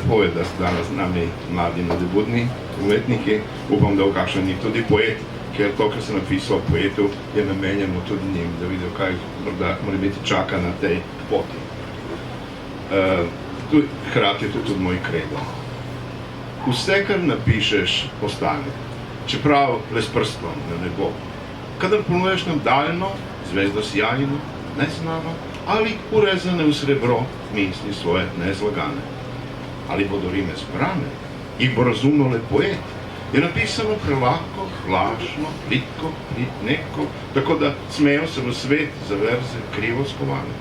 lepo je, da so danes z nami mladi nadobudni umetniki. Upam, da v kakšen njih tudi poet, ker to, kar sem napisal poetu, je namenjeno tudi njim, da vidijo, kaj morda mora biti čaka na tej poti. Hkrati je to tudi moj kredo. Vse, kar napišeš, ostane, čeprav le s prstom na nebo. Kadar ponuješ nam daljno, zvezdo sjajno, neznano, ali urezane v srebro misli svoje nezlagane. Ali bodo rime zbrane, jih bo razumno le poet, je napisano prelako, hlašno, plitko, neko, tako da smejo se v svet za verze krivo skovane.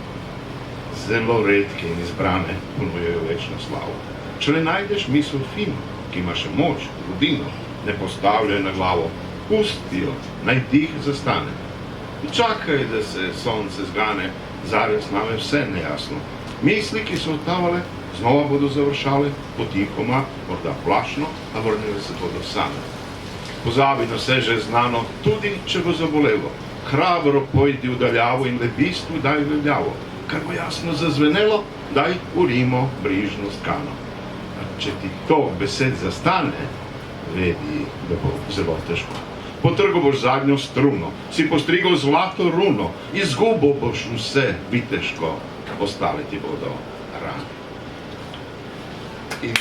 Zelo redke in izbrane ponujejo večno slavo. Če le najdeš misel fino, ki ima še moč, rodino, ne postavljaj na glavo, pusti jo, naj dih zastane. In čakaj, da se sonce zgane, zares name vse nejasno. Misli, ki so odtavale, znova bodo završale, potihoma, morda plašno, a vrnile se bodo same. Pozabi na vse že znano, tudi če bo zabolelo. Hrabro pojdi v daljavo in le bistvu daj veljavo. Kar bo jasno zazvenelo, daj urimo brižno skano. A če ti to besed zastane, vedi, da bo zelo težko. Potrgal boš zadnjo struno, si postrigal zlato runo, izgubo boš vse viteško, ostale ti bodo rane. In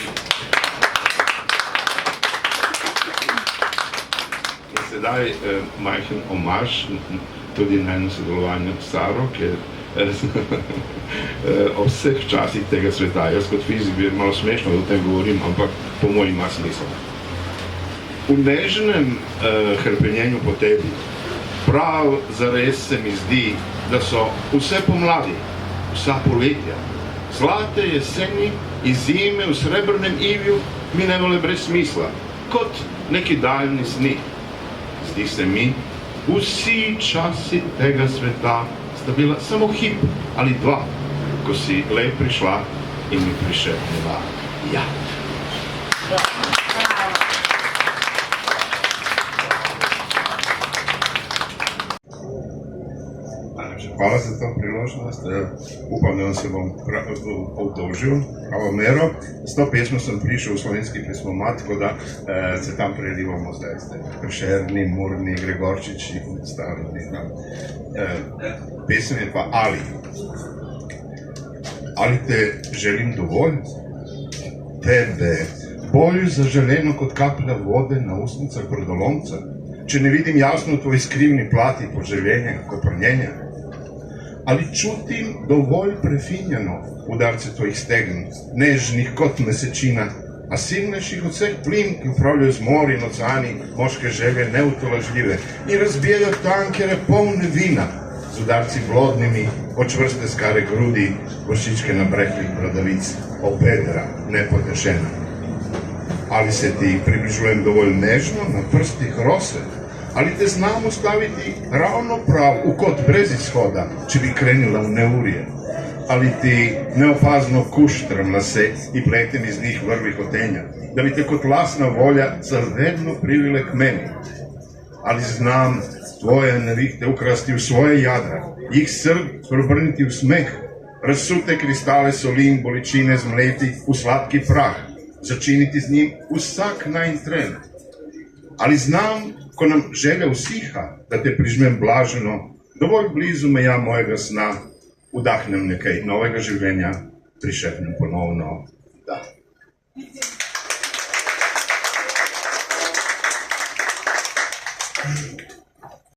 sedaj majhen omaž tudi na eno sodelovanje s Saro, ker o vseh časih tega sveta. Jaz kot fizik bi malo smešno, da o tem govorim, ampak po moji ima smisel. V nežnem hrpenjenju po tebi prav zares se mi zdi, da so vse pomladi, vsa poletja, zlate jeseni in zime v srebrnem ivju minevale brez smisla, kot neki daljni sni. Zdi se mi, vsi časi tega sveta sta bila samo hip ali dva, ko si le prišla in mi prišepnila ja. Hvala za to priložnost. Upam, da se bom obdolžil pravo mero. S to pesmo sem prišel v slovenski pesmomat, tako da se tam prelivamo zdaj. Prešerni, Murni, Gregorčiči in ostali. Pesem je pa Ali. Ali te želim dovolj? Tebe, bolj zaželeno kot kaplja vode na ustnicah brodolomca, če ne vidim jasno v tvoji skrivni plati poželjenja, koprnjenja. Ali čutim dovolj prefinjeno udarce tvojih stegen, nežnih kot mesečina, a silnejših od vseh plin, ki upravljajo z mori in oceani moške želje neutolažljive in razbijajo tankere polne vina z udarci blodnimi od čvrste skare grudi, vršičke nabrehlih bradavic, obedra, nepotešena. Ali se ti približujem dovolj nežno na prstih rose, ali te znam ustaviti ravno prav v kot brez izhoda, če bi krenila v neurje? Ali ti neopazno kuštram lase in pletem iz njih vrvi hotenja, da bi te kot lasna volja zavedno privile k meni? Ali znam tvoje nevihte ukrasti v svoje jadra, jih srb preobrniti v smeh, razsute kristale soli in bolečine zmleti v sladki prah, začiniti z njim vsak najin tren? Ali znam, ko nam želja usiha, da te prižmem blaženo, dovolj blizu meja mojega sna, vdahnem nekaj novega življenja, prišepnem ponovno da.